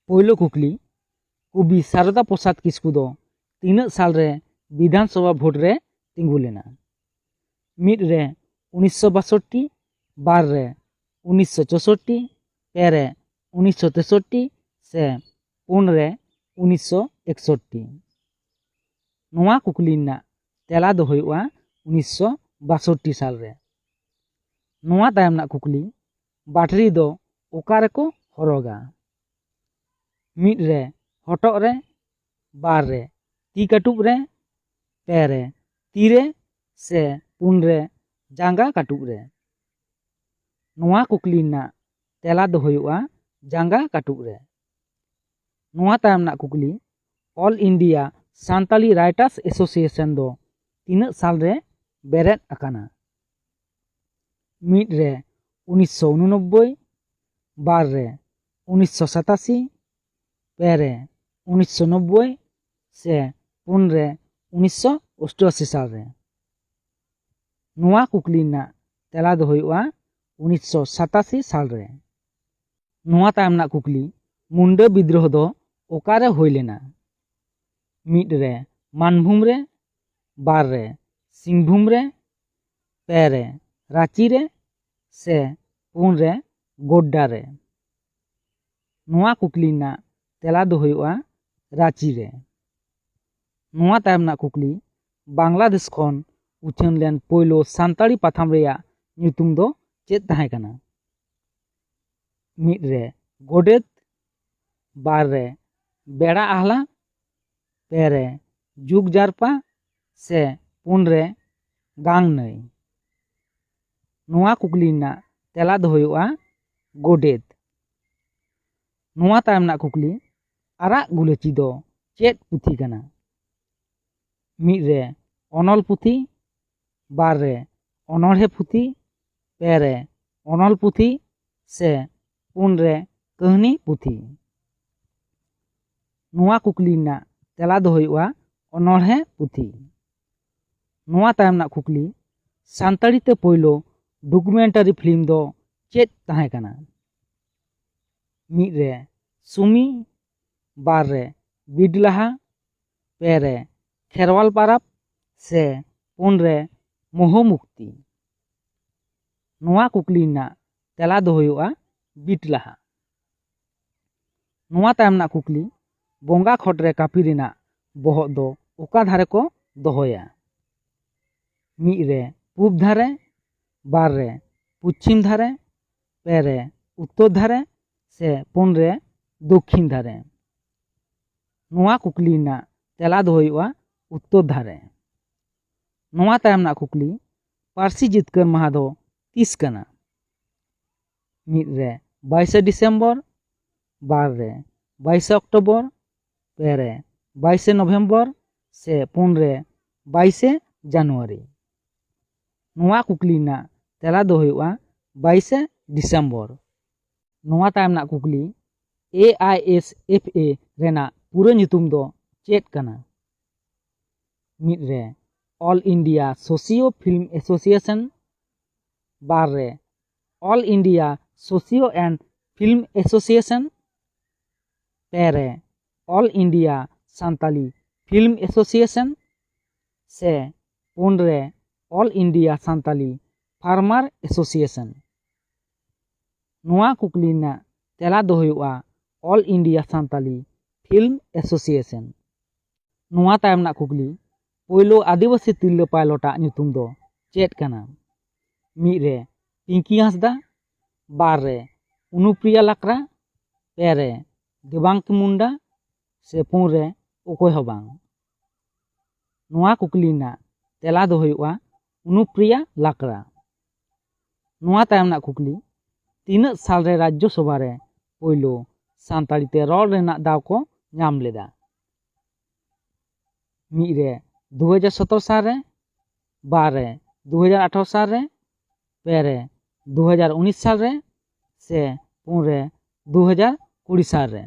पहिलो कुकली कवि शारदा प्रसाद किस्कू दो तीना साल रे विधानसभा भोट रे तिंगु लेना। मिड रे 1962, बार रे 1964, पे रे 1963 से पुन रे 1961। नोआ कुकली ना तेला दो हुआ 1962 साल रे। नोआ तायम ना कुकली बाटरी दो ओका रेको हरोगा। मिड रे हटक रे, बार रे ती काटुब रे, पे रे तीरे से पुन रे जांगा काटुब रे। नोआ कुकली ना तेला दो हुआ जांगा काटुब रे। नोआ तायम ना कुकली all India Santali writers association दो तीना साल रे बेरेद अकाना। मिड रे 1989, बार रे 1987, पे रे 1990 से पुन रे 1988 साल रे। नोआ कुकली ना तेला दो हुआ 1987 साल रे। नोआ तायम ना कुकली मुंडा विद्रोह दो ओकारे होई लेना। मिड रे मानभूम रे, बार रे सिंहभूम रे, पे रे रांची रे से पुन रे गोड्डा रे। नोआ कुकली ना तेला दो हुआ रांची रे। नोआ तायम ना कुकली बांग्लादेश खन उछन लेन पोइलो सांताली पाथाम रेया ᱧᱩᱛᱩᱢ दो चेद ताहे कना। मिड रे गोडेत, बार रे बेड़ा आहला, पे रे जुग जारपा से पुन रे गांग नई। नोआ कुकली ना तेला दो हुआ गोडेत। नोआ तायम ना कुकली आराग गुलेची दो चेद पुथी कना। मिड रे अनल पुथी, बार रे अनड़हे पुथी, पे रे अनल पुथी से पुन रे कहानी पुथी। नोआ कुकली ना तेला दो हुआ अनड़हे पुथी। नोआ तायम ना कुकली सांताली ते पोइलो डॉक्यूमेंटरी फिल्म दो चेद ताहे कना। मिड रे सुमी, बार रे बिडलाहा, पे रे खेरवाल पाराब से पुन रे मोह मुक्ति। नोआ कुकली ना तेला दो हुआ बिटलाहा। नोआ तायम ना कुकली बोंगा खट रे कापी रेना बोहक दो ओका धारे को दोहोया। मिड रे पूब धारे, बार रे पश्चिम धारे, पे रे उत्तर धारे से पुन रे दक्षिण धारे। नोआ कुकली ना तेला दो हुआ उत्तर धारे। नोआ तायम ना कुकली पारसी जितकर माहा दो तीस कना। मिड रे 22 डिसेम्बर, बार रे 22 अक्टोबर, पे रे 22 नवंबर से पुन रे 22 जनवरी। नोआ कुकली ना तेला दो हुआ 22 डिसेम्बर। नोआ तायम ना कुकली AISFA रेना पूरा ᱧᱩᱛᱩᱢ दो चेद कना। मिड रे all India socio film association, बार रे all India socio and film association, पे रे all India Santali film association से पुन रे all India Santali farmer association. नोआ कुकली ना तेला दो हुआ all India Santali film association. नोआ तायम ना कुकली पोइलो आदिवासी तिरला पायलटा ᱧᱩᱛᱩᱢ दो चेद कना। मिड रे पिंकी हांसदा, बार रे अनुप्रिया लाकरा, पे रे देवांग मुंडा से पुन रे ओकोय हबांग। नोआ कुकली ना तेला दो हुआ अनुप्रिया लाकरा। नोआ तायम ना कुकली तीना साल रे राज्यसभा रे पोइलो सांताली ते रॉल रेना दाव को नाम लेदा। मिड रे 2017 साल रे, बार रे 2018 साल रे, पे रे 2019 साल रे से पुन रे 2020 साल रे।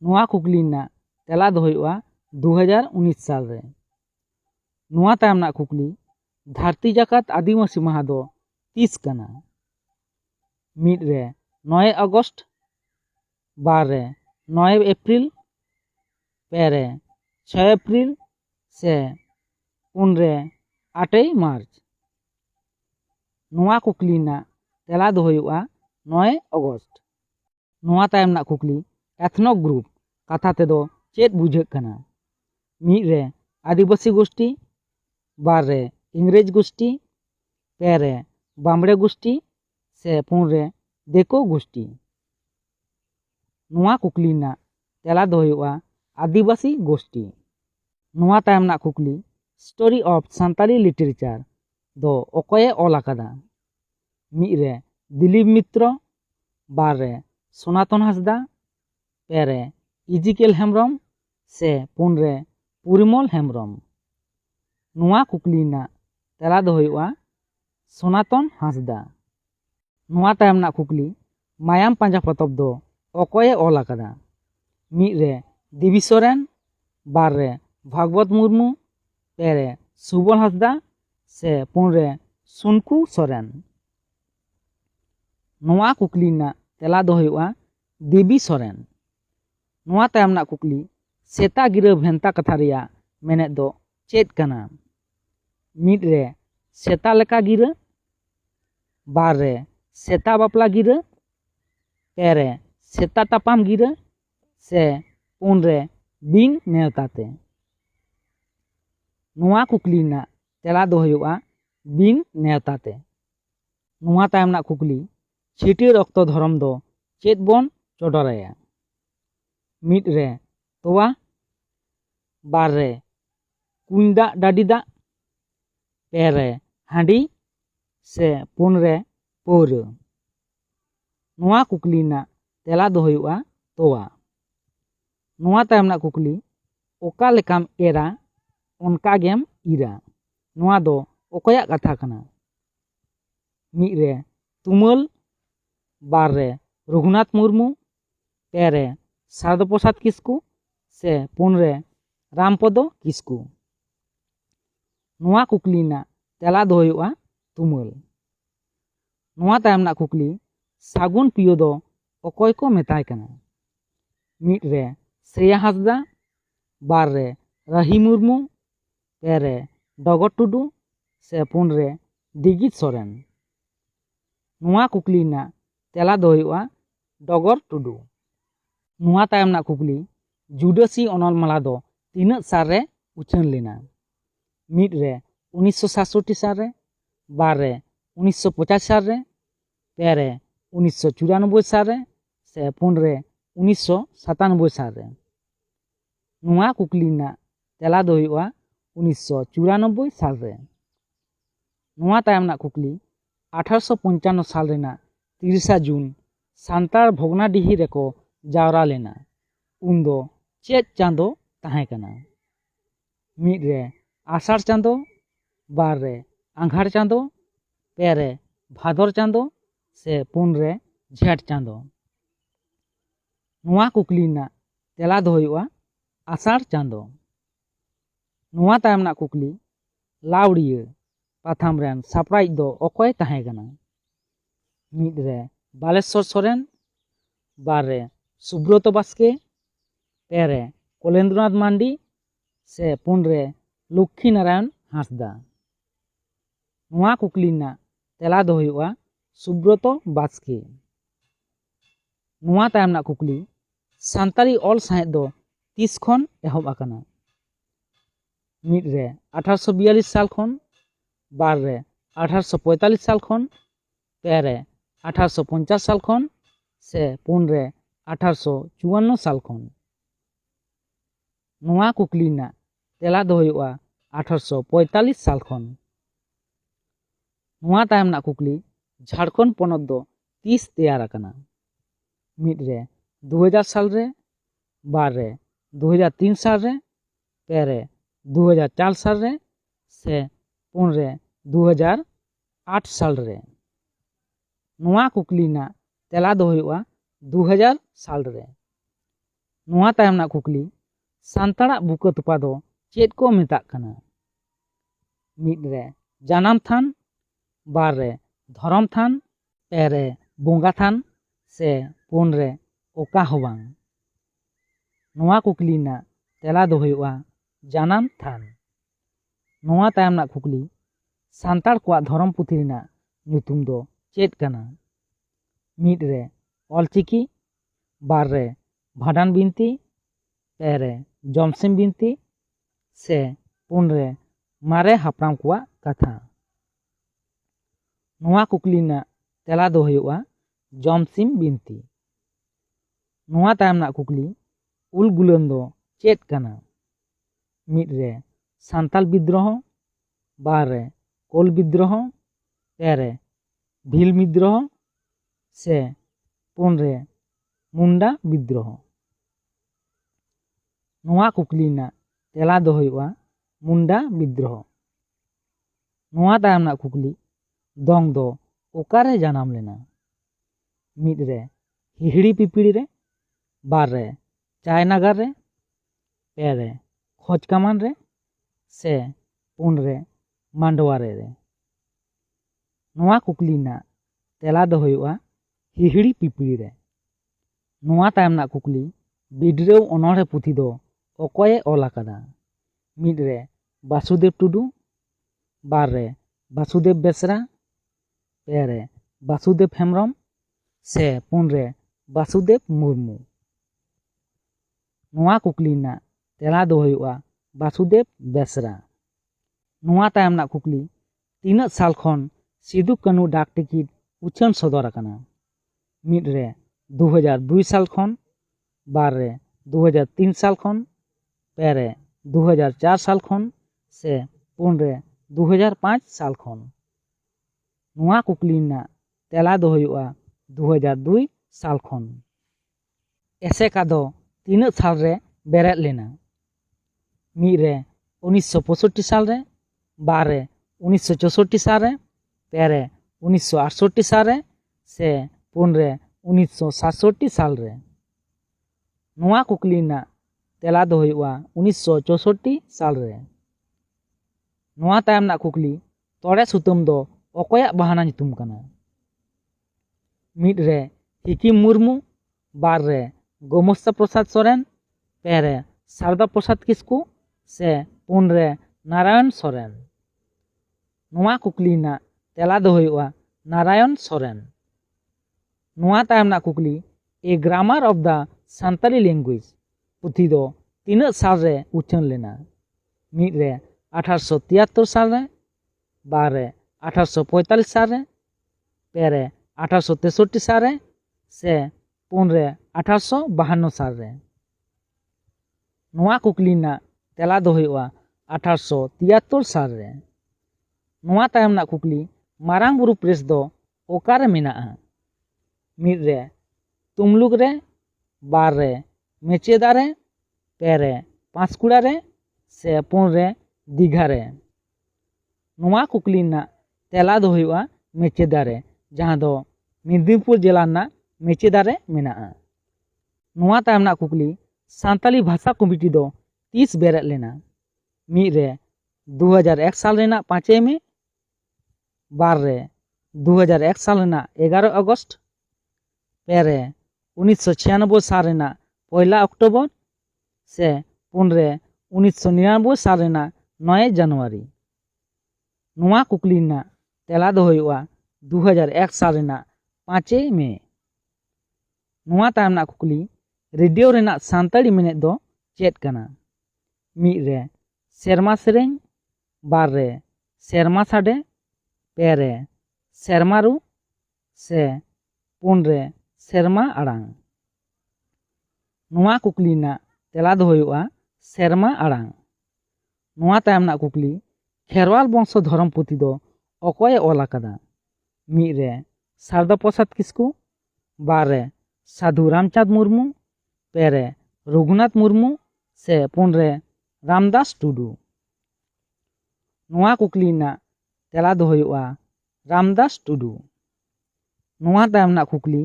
नोआ कुकली ना तेला दो हुआ 2019 साल रे। नोआ तायम ना कुकली धरती जाकात आदिवासी माहा दो 30 कना। मिड रे 9 अगस्त, ᱵᱟᱨ ᱨᱮ 9 ᱮᱯᱨᱤᱞ, ᱯᱮ ᱨᱮ 6 ᱮᱯᱨᱤᱞ ᱥᱮ ᱯᱩᱱ ᱨᱮ 8 ᱢᱟᱨᱪ? ᱱᱚᱣᱟ ᱠᱩᱠᱞᱤ ᱨᱮᱱᱟᱜ ᱛᱮᱞᱟ ᱫᱚ ᱦᱩᱭᱩᱜᱼᱟ 9 ᱚᱜᱚᱥᱴ। ᱱᱚᱣᱟ ᱛᱟᱭᱚᱢ ᱨᱮᱱᱟᱜ ᱠᱩᱠᱞᱤ, ᱮᱛᱷᱱᱚᱠ ᱜᱨᱩᱯ ᱠᱟᱛᱷᱟ ᱛᱮᱫᱚ ᱪᱮᱫ ᱵᱩᱡᱷᱟᱹᱜ ᱠᱟᱱᱟ? ᱢᱤᱫ ᱨᱮ ᱟᱹᱫᱤᱵᱟᱹᱥᱤ ᱜᱳᱥᱴᱤ, ᱵᱟᱨ ᱨᱮ ᱤᱝᱨᱮᱡᱽ ᱜᱳᱥᱴᱤ, ᱯᱮ ᱨᱮ ᱵᱟᱢᱲᱮ ᱜᱳᱥᱴᱤ ᱥᱮ ᱯᱩᱱ ᱨᱮ ᱫᱤᱠᱩ ᱜᱳᱥᱴᱤ? ᱱᱚᱣᱟ ᱠᱩᱠᱞᱤ ᱨᱮᱱᱟᱜ ᱛᱮᱞᱟ ᱫᱚ ᱦᱩᱭᱩᱜᱼᱟ ᱟᱹᱫᱤᱵᱟᱹᱥᱤ ᱜᱳᱥᱴᱤ। ᱱᱚᱣᱟ ᱛᱟᱭᱚᱢ ᱨᱮᱱᱟᱜ ᱠᱩᱠᱞᱤ, ᱥᱴᱳᱨᱤ ᱚᱯᱷ ᱥᱟᱱᱛᱟᱞᱤ ᱞᱤᱴᱟᱨᱮᱪᱟᱨ ᱫᱚ ᱚᱠᱚᱭᱮ ᱚᱞ ᱟᱠᱟᱫᱟ? ᱢᱤᱫ ᱨᱮ ᱫᱤᱞᱤᱯ ᱢᱤᱛᱨᱚ, ᱵᱟᱨ ᱨᱮ ᱥᱚᱱᱟᱛᱚᱱ ᱦᱟᱸᱥᱫᱟ, ᱯᱮ ᱨᱮ ᱤᱡᱤᱠᱮᱞ ᱦᱮᱢᱵᱨᱚᱢ ᱥᱮ ᱯᱩᱱ ᱨᱮ ᱯᱚᱨᱤᱢᱚᱞ ᱦᱮᱢᱵᱨᱚᱢ? ᱱᱚᱣᱟ ᱠᱩᱠᱞᱤ ᱨᱮᱱᱟᱜ ᱛᱮᱞᱟ ᱫᱚ ᱦᱩᱭᱩᱜᱼᱟ ᱥᱚᱱᱟᱛᱚᱱ ᱦᱟᱸᱥᱫᱟ। ᱱᱚᱣᱟ ᱛᱟᱭᱚᱢ ᱨᱮᱱᱟᱜ ᱠᱩᱠᱞᱤ, ᱢᱟᱭᱟᱢ ᱯᱟᱸᱡᱟ ᱯᱚᱛᱚᱵ ᱫᱚ ᱚᱠᱚᱭᱮ ᱚᱞ ᱟᱠᱟᱫᱟ? ᱢᱤᱫ ᱨᱮ ᱫᱮᱵᱤ ᱥᱚᱨᱮᱱ, ᱵᱟᱨ ᱨᱮ ᱵᱷᱟᱜᱽᱵᱚᱛ ᱢᱩᱨᱢᱩ, ᱯᱮ ᱨᱮ ᱥᱩᱵᱚᱞ ᱦᱟᱸᱥᱫᱟ ᱥᱮ ᱯᱩᱱ ᱨᱮ ᱥᱩᱱᱠᱩ ᱥᱚᱨᱮᱱ? ᱱᱚᱣᱟ ᱠᱩᱠᱞᱤ ᱨᱮᱱᱟᱜ ᱛᱮᱞᱟ ᱫᱚ ᱦᱩᱭᱩᱜᱼᱟ ᱫᱮᱵᱤ ᱥᱚᱨᱮᱱ। ᱱᱚᱣᱟ ᱛᱟᱭᱚᱢ ᱨᱮᱱᱟᱜ ᱠᱩᱠᱞᱤ, ᱥᱮᱛᱟ ᱜᱤᱨᱟᱹ ᱵᱷᱮᱱᱛᱟ ᱠᱟᱛᱷᱟ ᱨᱮᱭᱟᱜ ᱢᱮᱱᱮᱫ ᱫᱚ ᱪᱮᱫ ᱠᱟᱱᱟ? ᱢᱤᱫ ᱨᱮ ᱥᱮᱛᱟ ᱞᱮᱠᱟ ᱜᱤᱨᱟᱹ, ᱵᱟᱨ ᱨᱮ ᱥᱮᱛᱟ ᱵᱟᱯᱞᱟ ᱜᱤᱨᱟᱹ, ᱯᱮ ᱨᱮ ᱥᱮᱛᱟ ᱛᱟᱯᱟᱢ ᱜᱤᱨᱟᱹ ᱥᱮ ᱯᱩᱱ ᱨᱮ ᱵᱤᱱ ᱱᱮᱣᱛᱟ ᱛᱮ? ᱱᱚᱣᱟ ᱠᱩᱠᱞᱤ ᱨᱮᱱᱟᱜ ᱛᱮᱞᱟ ᱫᱚ ᱦᱩᱭᱩᱜᱼᱟ ᱵᱤᱱ ᱱᱮᱣᱛᱟ ᱛᱮ। ᱱᱚᱣᱟ ᱛᱟᱭᱚᱢ ᱨᱮᱱᱟᱜ ᱠᱩᱠᱞᱤ, ᱪᱷᱟᱹᱴᱭᱟᱹᱨ ᱚᱠᱛᱚ ᱫᱷᱚᱨᱚᱢ ᱫᱚ ᱪᱮᱫ ᱵᱚᱱ ᱪᱚᱰᱚᱨ ᱟᱭᱟ? ᱢᱤᱫ ᱨᱮ ᱛᱚᱣᱟ, ᱵᱟᱨ ᱨᱮ ᱠᱩᱧ ᱫᱟᱜ ᱰᱟᱹᱰᱤ ᱫᱟᱜ, ᱯᱮ ᱨᱮ ᱦᱟᱺᱰᱤ ᱥᱮ ᱯᱩᱱ ᱨᱮ ᱯᱟᱹᱣᱨᱟᱹ? ᱱᱚᱣᱟ ᱠᱩᱠᱞᱤ ᱨᱮᱱᱟᱜ ᱛᱮᱞᱟ ᱫᱚ ᱦᱩᱭᱩᱜᱼᱟ ᱛᱚᱣᱟ। ᱱᱚᱣᱟ ᱛᱟᱭᱚᱢ ᱨᱮᱱᱟᱜ ᱠᱩᱠᱞᱤ, ᱚᱠᱟ ᱞᱮᱠᱟᱢ ᱮᱨᱟ ᱚᱱᱠᱟ ᱜᱮᱢ ᱤᱨᱟ, ᱱᱚᱣᱟ ᱫᱚ ᱚᱠᱚᱭᱟᱜ ᱠᱟᱛᱷᱟ ᱠᱟᱱᱟ? ᱢᱤᱫ ᱨᱮ ᱛᱩᱢᱟᱹᱞ, ᱵᱟᱨ ᱨᱮ ᱨᱚᱜᱷᱩᱱᱟᱛᱷ ᱢᱩᱨᱢᱩ, ᱯᱮ ᱨᱮ ᱥᱟᱨᱚᱫᱟ ᱯᱨᱚᱥᱟᱫ ᱠᱤᱥᱠᱩ ᱥᱮ ᱯᱩᱱ ᱨᱮ ᱨᱟᱢᱯᱚᱫᱚ ᱠᱤᱥᱠᱩ? ᱱᱚᱣᱟ ᱠᱩᱠᱞᱤ ᱨᱮᱱᱟᱜ ᱛᱮᱞᱟ ᱫᱚ ᱦᱩᱭᱩᱜᱼᱟ ᱛᱩᱢᱟᱹᱞ। ᱱᱚᱣᱟ ᱛᱟᱭᱚᱢ ᱨᱮᱱᱟᱜ ᱠᱩᱠᱞᱤ, ᱥᱟᱹᱜᱩᱱ ᱯᱤᱭᱳ ᱫᱚ ᱚᱠᱚᱭ ᱠᱚ ᱢᱮᱛᱟᱭ ᱠᱟᱱᱟ? ᱢᱤᱫ ᱨᱮ ᱥᱨᱮᱭᱟ ᱦᱟᱸᱥᱫᱟ, ᱵᱟᱨ ᱨᱮ ᱨᱟᱦᱤ ᱢᱩᱨᱢᱩ, ᱯᱮ ᱨᱮ ᱰᱚᱜᱚᱨ ᱴᱩᱰᱩ ᱥᱮ ᱯᱩᱱ ᱨᱮ ᱰᱤᱜᱤᱛ ᱥᱚᱨᱮᱱ? ᱱᱚᱣᱟ ᱠᱩᱠᱞᱤ ᱨᱮᱱᱟᱜ ᱛᱮᱞᱟ ᱫᱚ ᱦᱩᱭᱩᱜᱼᱟ ᱰᱚᱜᱚᱨ ᱴᱩᱰᱩ। ᱱᱚᱣᱟ ᱛᱟᱭᱚᱢ ᱨᱮᱱᱟᱜ ᱠᱩᱠᱞᱤ, ᱡᱩᱰᱟᱹᱥᱤ ᱚᱱᱚᱞ ᱢᱟᱞᱟ ᱫᱚ ᱛᱤᱱᱟᱹᱜ ᱥᱟᱞ ᱨᱮ ᱩᱪᱷᱟᱹᱱ ᱞᱮᱱᱟ? ᱢᱤᱫ ᱨᱮ 1967 ᱥᱟᱞ ᱨᱮ, ᱵᱟᱨ ᱨᱮ 1950 ᱥᱟᱞ ᱨᱮ, ᱯᱮ ᱨᱮ 1994 ᱥᱟᱞ ᱨᱮ ᱥᱮ ᱯᱩᱱ ᱨᱮ 1997 ᱥᱟᱞ ᱨᱮ? ᱱᱚᱣᱟ ᱠᱩᱠᱞᱤ ᱨᱮᱱᱟᱜ ᱛᱮᱞᱟ ᱫᱚ ᱦᱩᱭᱩᱜᱼᱟ 1994 ᱥᱟᱞ ᱨᱮ। ᱱᱚᱣᱟ ᱛᱟᱭᱚᱢ ᱨᱮᱱᱟᱜ ᱠᱩᱠᱞᱤ, 1855 ᱥᱟᱞ ᱨᱮᱱᱟᱜ 30 ᱡᱩᱱ ᱥᱟᱱᱛᱟᱲ ᱵᱷᱚᱜᱽᱱᱟᱰᱤᱦᱤ ᱨᱮᱠᱚ ᱡᱟᱣᱨᱟ ᱞᱮᱱᱟ, ᱩᱱᱫᱚ ᱪᱮᱫ ᱪᱟᱸᱫᱳ ᱛᱟᱦᱮᱸ ᱠᱟᱱᱟ? ᱢᱤᱫ ᱨᱮ ᱟᱥᱟᱲ ᱪᱟᱸᱫᱳ, ᱵᱟᱨ ᱨᱮ ᱟᱸᱜᱷᱟᱲ ᱪᱟᱸᱫᱳ, ᱯᱮ ᱨᱮ ᱵᱷᱟᱫᱚᱨ ᱪᱟᱸᱫᱳ ᱥᱮ ᱯᱩᱱ ᱨᱮ ᱡᱷᱮᱸᱴ ᱪᱟᱸᱫᱳ? ᱱᱚᱣᱟ ᱠᱩᱠᱞᱤ ᱨᱮᱱᱟᱜ ᱛᱮᱞᱟ ᱫᱚ ᱦᱩᱭᱩᱜᱼᱟ ᱟᱥᱟᱲ ᱪᱟᱸᱫᱳ। ᱱᱚᱣᱟ ᱛᱟᱭᱚᱢ ᱨᱮᱱᱟᱜ ᱠᱩᱠᱞᱤ, ᱞᱟᱣᱲᱤᱭᱟᱹ ᱯᱟᱛᱷᱟᱢ ᱨᱮᱱ ᱥᱟᱯᱲᱟᱣᱤᱡ ᱫᱚ ᱚᱠᱚᱭ ᱛᱟᱦᱮᱸ ᱠᱟᱱᱟ? ᱢᱤᱫ ᱨᱮ ᱵᱟᱞᱮᱥᱚᱨ ᱥᱚᱨᱮᱱ, ᱵᱟᱨ ᱨᱮ ᱥᱩᱵᱨᱚᱛᱚ ᱵᱟᱥᱠᱮ, ᱯᱮ ᱨᱮ ᱠᱚᱞᱮᱱᱫᱨᱚᱱᱟᱛᱷ ᱢᱟᱱᱰᱤ ᱥᱮ ᱯᱩᱱ ᱨᱮ ᱞᱚᱠᱠᱷᱤ ᱱᱟᱨᱟᱭᱚᱱ ᱦᱟᱸᱥᱫᱟ? ᱱᱚᱣᱟ ᱠᱩᱠᱞᱤ ᱨᱮᱱᱟᱜ ᱛᱮᱞᱟ ᱫᱚ ᱦᱩᱭᱩᱜᱼᱟ ᱥᱩᱵᱨᱚᱛᱚ ᱵᱟᱥᱠᱮ। ᱱᱚᱣᱟ ᱛᱟᱭᱚᱢ ᱨᱮᱱᱟᱜ ᱠᱩᱠᱞᱤ, ᱥᱟᱱᱛᱟᱲᱤ ᱚᱞ ᱥᱟᱶᱦᱮᱫ ᱫᱚ ᱛᱤᱥ ᱠᱷᱚᱱ ᱮᱦᱚᱵ ᱟᱠᱟᱱᱟ? ᱢᱤᱫ ᱨᱮ 1842 ᱥᱟᱞ ᱠᱷᱚᱱ, ᱵᱟᱨ ᱨᱮ 1845 ᱥᱟᱞ ᱠᱷᱚᱱ, ᱯᱮ ᱨᱮ 1850 ᱥᱟᱞ ᱠᱷᱚᱱ ᱥᱮ ᱯᱩᱱ ᱨᱮ 1854 ᱥᱟᱞ ᱠᱷᱚᱱ? ᱱᱚᱣᱟ ᱠᱩᱠᱞᱤ ᱨᱮᱱᱟᱜ ᱛᱮᱞᱟ ᱫᱚ ᱦᱩᱭᱩᱜᱼᱟ 1845 ᱥᱟᱞ ᱠᱷᱚᱱ। ᱱᱚᱣᱟ ᱛᱟᱭᱚᱢ ᱨᱮᱱᱟᱜ ᱠᱩᱠᱞᱤ, ᱡᱷᱟᱲᱠᱷᱚᱸᱰ ᱯᱚᱱᱚᱛ ᱫᱚ ᱛᱤᱥ ᱛᱮᱭᱟᱨ ᱟᱠᱟᱱᱟ? ᱢᱤᱫ ᱨᱮ 2000 ᱥᱟᱞ ᱨᱮ, ᱵᱟᱨ ᱨᱮ 2003 ᱥᱟᱞ ᱨᱮ, ᱯᱮ ᱨᱮ 2004 ᱥᱟᱞ ᱨᱮ ᱥᱮ ᱯᱩᱱ ᱨᱮ 2008 ᱥᱟᱞ ᱨᱮ? ᱱᱚᱣᱟ ᱠᱩᱠᱞᱤ ᱨᱮᱱᱟᱜ ᱛᱮᱞᱟ ᱫᱚ ᱦᱩᱭᱩᱜᱼᱟ 2000 ᱥᱟᱞ ᱨᱮ। ᱱᱚᱣᱟ ᱛᱟᱭᱚᱢ ᱨᱮᱱᱟᱜ ᱠᱩᱠᱞᱤ, ᱥᱟᱱᱛᱟᱲᱟᱜ ᱵᱩᱠᱟᱹ ᱛᱚᱯᱟ ᱫᱚ ᱪᱮᱫ ᱠᱚ ᱢᱮᱛᱟᱜ ᱠᱟᱱᱟ? ᱢᱤᱫ ᱨᱮ ᱡᱟᱱᱟᱢ ᱛᱷᱟᱱ, ᱵᱟᱨ ᱨᱮ ᱫᱷᱚᱨᱚᱢ ᱛᱷᱟᱱ, ᱯᱮ ᱨᱮ ᱵᱚᱸᱜᱟ ᱛᱷᱟᱱ ᱥᱮ ᱯᱩᱱ ᱨᱮ oka hon bang? Noa kukli rena tela do huyoga janam than. Noa tayam rena kukli santar kowa dhorom puthi rena nyutum do ched kana? Mid re olchiki, bar re bhadan binti, pe re jomsim binti, se pun re mare hapram kowa katha. Noa kukli rena tela do huyoga jomsim binti. Noa tayam rena kukli ul gulan do ched kana? Mid re santal bidroho, bar re kol bidroho, pe re bhil bidroho, se pun re munda bidroho. Noa kukli rena tela do huyoga munda bidroho. Noa tayam rena kukli dong do okare janam lena? Mid re hihiri pipiri re, bar re Jayanagar re, pe re Khoj Kaman re, se pun re Mandware re. Noa kukli rena tela do huyoga hihiri pipiri re. Noa tayam rena kukli bidrew onolhe puthi do okoye ol akada? Mid re Basudev Tudu, bar re Basudev Besra, pe re Basudev Hemrom, se pun re Basudev Murmu. Noa kukli rena tela do huyoga Basudev Besra. Noa tayam rena kukli tina sal khon Sidhu Kanu dak ticket uchan sodor akana? Mid re 2002 साल खन, बार रे 2003 साल खन, पे रे 2004 साल खन, से पुन रे 2005 साल खन. नोआ कुकली रena तेला दो हुयुगा 2002 साल खन. एसेका दो तीना साल रे बेरेद लेना? मिद रे 1965 साल रे, बार रे 1964 साल रे, पे रे 1968 साल रे, से पुन रे 1967 साल रे. नोआ कुकली रena तेला दो हुयुगा 1964 साल रे. नोआ तायम रena कुकली तोड़े सुतम दो ओकोया बहाना nyutum kana? मिद रे हिकी मुर्मू, बार रे गोमस्ता प्रसाद सोरेन, पे रे शारदा प्रसाद किस्कू, से पुन रे नारायण सोरेन. नोआ कुकली रena तेला दो हुयुगा नारायण सोरेन. नोआ तायम रena कुकली ए ग्रामर ऑफ द सान्ताली लैंग्वेज पुथी दो तीना साल रे उछन लेना? मिद रे 1873 साल रे, बार रे 1845 साल रे, पे रे 1863 साल रे, से पुन रे 1852 साल रे. नोआ कुकली रena तेला दो हुयुगा 1873 साल रे. नोआ तायम रena कुकली मारांग बुरु प्रेस दो ओकारे मेनागा? मिद रे तुमलुक रे, बार रे मेचेदा रे, पे रे पांचकुड़ा रे, से पुन रे दीघा रे. नोआ कुकली रena तेला दो हुयुगा मेचेदा रे, जहां दो मेदिनीपुर जिला रena मेचेदा रे मेनागा. नोआ तायम रena कुकली सान्ताली भाषा कमिटी दो 30 बेरेद लेना? मिद रे 2001 साल रेना 5 में, बार रे 2001 साल रेना 11 अगस्त, पे रे 1996 साल रेना 1 अक्टोबर, से पुन रे 1999 साल रेना 9 जनवरी. नोआ कुकली रena तेला दो हुयुगा 2001 साल रेना 5 में. नोआ तायम रena कुकली रेडियो रेना सान्ताली मेनेद दो चेद kana? मिद रे सेरमा सेरेñ, बार रे सेरमा साडे, पे रे सेरमारू, से पुन रे सेरमा आड़ांग. नोआ कुकली रena तेला दो हुयुगा सेरमा आड़ांग. नोआ तायम रena कुकली खेरवाल बंशो धर्म पुथी दो ओकोये ऑल आकादा? मिद रे शारदा प्रसाद किस्कू, बार रे साधु रामचांद मुर्मू, पे रे रघुनाथ मुर्मू, से पुन रे रामदास टुडू. नोआ कुकली रena तेला दो हुयुगा रामदास टुडू. नोआ तायम रena कुकली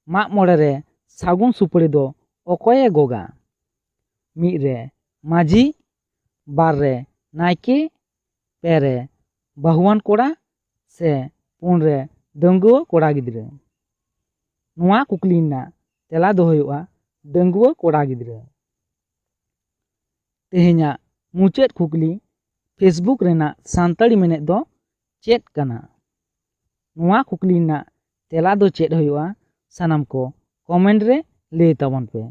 माग मोड़े रे सागुन सुपड़ी दो ओकोये गोगा? मिद रे माझी, बार रे नायके, पे रे बहुआन कोड़ा, से पुन रे दंगुआ कोड़ा गिद्रे. नोआ कुकली रena तेला दो हुयुआ डंगुआ कोड़ा गिद्रा। तेहेन्या मुचाद कुकली फेसबुक रेना सान्ताड़ी मेनेद दो चेद कना। नुआ कुकली ना तेला दो चेद हुयुआ सानाम को कमेंट रे ले ताबन पे।